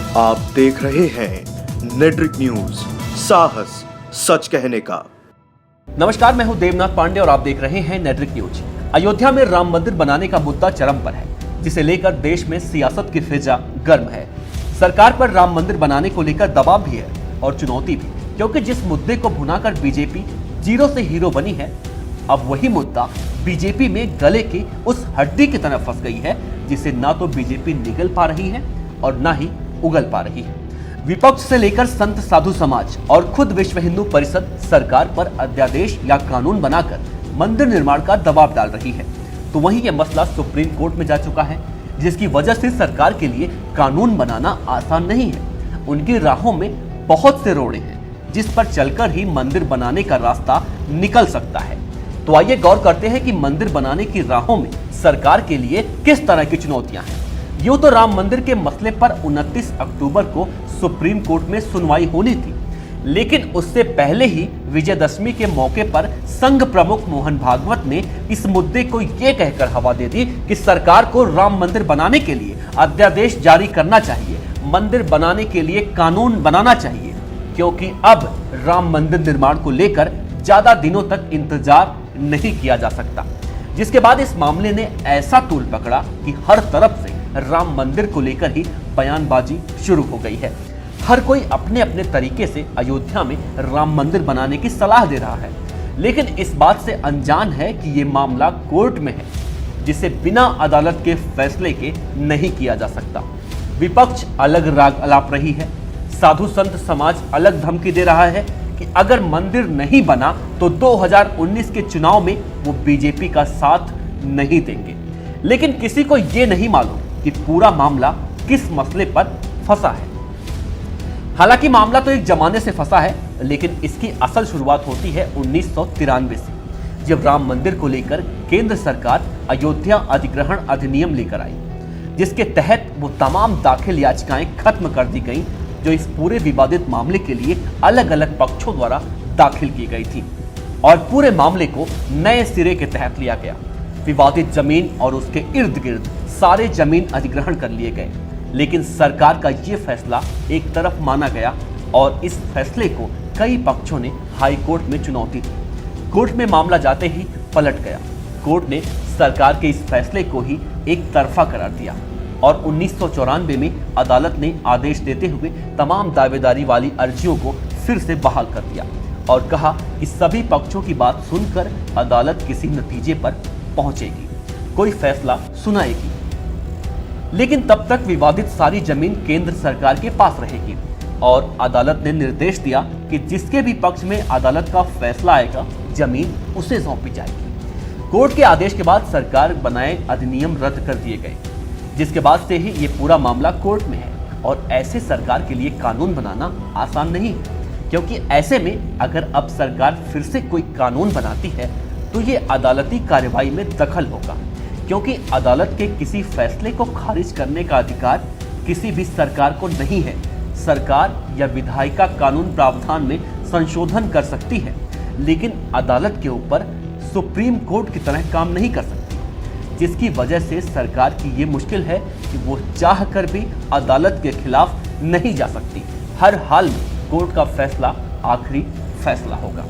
आप देख रहे हैं नेट्रिक न्यूज, साहस सच कहने का। नमस्कार, मैं हूं देवनाथ पांडे और आप देख रहे हैं नेट्रिक न्यूज। अयोध्या में राम मंदिर बनाने का मुद्दा चरम पर है, जिसे लेकर देश में सियासत की फिजा गर्म है। सरकार पर राम मंदिर बनाने को लेकर दबाव भी है और चुनौती भी, क्योंकि जिस मुद्दे को भुनाकर बीजेपी जीरो से हीरो बनी है, अब वही मुद्दा बीजेपी में गले की उस हड्डी की तरह फंस गई है जिसे ना तो बीजेपी निगल पा रही है और ना ही उगल पा रही है। विपक्ष से लेकर संत साधु समाज और खुद विश्व हिंदू परिषद सरकार पर अध्यादेश या कानून बनाकर मंदिर निर्माण का दबाव डाल रही है। तो वहीं यह मसला सुप्रीम कोर्ट में जा चुका है, जिसकी वजह से सरकार के लिए कानून बनाना आसान नहीं है। उनकी राहों में बहुत से रोड़े हैं जिस पर चलकर ही मंदिर बनाने का रास्ता निकल सकता है। तो आइए गौर करते हैं कि मंदिर बनाने की राहों में सरकार के लिए किस तरह की चुनौतियां हैं। यूं तो राम मंदिर के मसले पर 29 अक्टूबर को सुप्रीम कोर्ट में सुनवाई होनी थी, लेकिन उससे पहले ही विजयदशमी के मौके पर संघ प्रमुख मोहन भागवत ने इस मुद्दे को ये कहकर हवा दे दी कि सरकार को राम मंदिर बनाने के लिए अध्यादेश जारी करना चाहिए, मंदिर बनाने के लिए कानून बनाना चाहिए, क्योंकि अब राम मंदिर निर्माण को लेकर ज्यादा दिनों तक इंतजार नहीं किया जा सकता। जिसके बाद इस मामले ने ऐसा तूल पकड़ा कि हर तरफ से राम मंदिर को लेकर ही बयानबाजी शुरू हो गई है। हर कोई अपने अपने तरीके से अयोध्या में राम मंदिर बनाने की सलाह दे रहा है, लेकिन इस बात से अनजान है कि ये मामला कोर्ट में है, जिसे बिना अदालत के फैसले के नहीं किया जा सकता। विपक्ष अलग राग अलाप रही है, साधु संत समाज अलग धमकी दे रहा है कि अगर मंदिर नहीं बना तो 2019 के चुनाव में वो बीजेपी का साथ नहीं देंगे। लेकिन किसी को ये नहीं मालूम कि पूरा मामला किस मसले पर फंसा है। हालांकि मामला तो एक जमाने से फंसा है, लेकिन इसकी असल शुरुआत होती है 1993 से, जब राम मंदिर को लेकर केंद्र सरकार अयोध्या अधिग्रहण अधिनियम लेकर आई, जिसके तहत वो तमाम दाखिल याचिकाएं खत्म कर दी गईं जो इस पूरे विवादित मामले के लिए अलग अलग पक्षों द्वारा दाखिल की गई थी, और पूरे मामले को नए सिरे के तहत लिया गया। विवादित जमीन और उसके इर्द गिर्द सारे जमीन अधिग्रहण कर लिए गए, लेकिन सरकार का ये फैसला एक तरफ माना गया और इस फैसले को कई पक्षों ने हाई कोर्ट में चुनौती दी। कोर्ट में मामला जाते ही पलट गया। कोर्ट ने सरकार के इस फैसले को ही एक तरफा करार दिया और 1994 में अदालत ने आदेश देते हुए तमाम दावेदारी वाली अर्जियों को फिर से बहाल कर दिया और कहा कि सभी पक्षों की बात सुनकर अदालत किसी नतीजे पर पहुंचेगी, कोई फैसला सुनाएगी। लेकिन तब तक विवादित सारी जमीन केंद्र सरकार के पास रहेगी और अदालत ने निर्देश दिया कि जिसके भी पक्ष में अदालत का फैसला आएगा, जमीन उसे सौंपी जाएगी। कोर्ट के आदेश के बाद सरकार बनाए अधिनियम रद्द कर दिए गए, जिसके बाद से ही ये पूरा मामला कोर्ट में है। और ऐसे सरकार के लिए कानून बनाना आसान नहीं है, क्योंकि ऐसे में अगर अब सरकार फिर से कोई कानून बनाती है तो ये अदालती कार्यवाही में दखल होगा, क्योंकि अदालत के किसी फैसले को खारिज करने का अधिकार किसी भी सरकार को नहीं है। सरकार या विधायिका कानून प्रावधान में संशोधन कर सकती है, लेकिन अदालत के ऊपर सुप्रीम कोर्ट की तरह काम नहीं कर सकती, जिसकी वजह से सरकार की ये मुश्किल है कि वो चाह कर भी अदालत के खिलाफ नहीं जा सकती। हर हाल में कोर्ट का फैसला आखिरी फैसला होगा।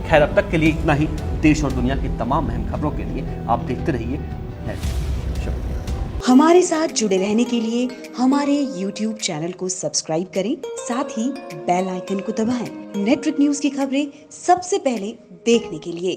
खैर, अब तक के लिए इतना ही। देश और दुनिया की तमाम अहम खबरों के लिए आप देखते रहिए शुक्रिया। हमारे साथ जुड़े रहने के लिए हमारे YouTube चैनल को सब्सक्राइब करें, साथ ही बेल आइकन को दबाएं। नेट्रिक न्यूज की खबरें सबसे पहले देखने के लिए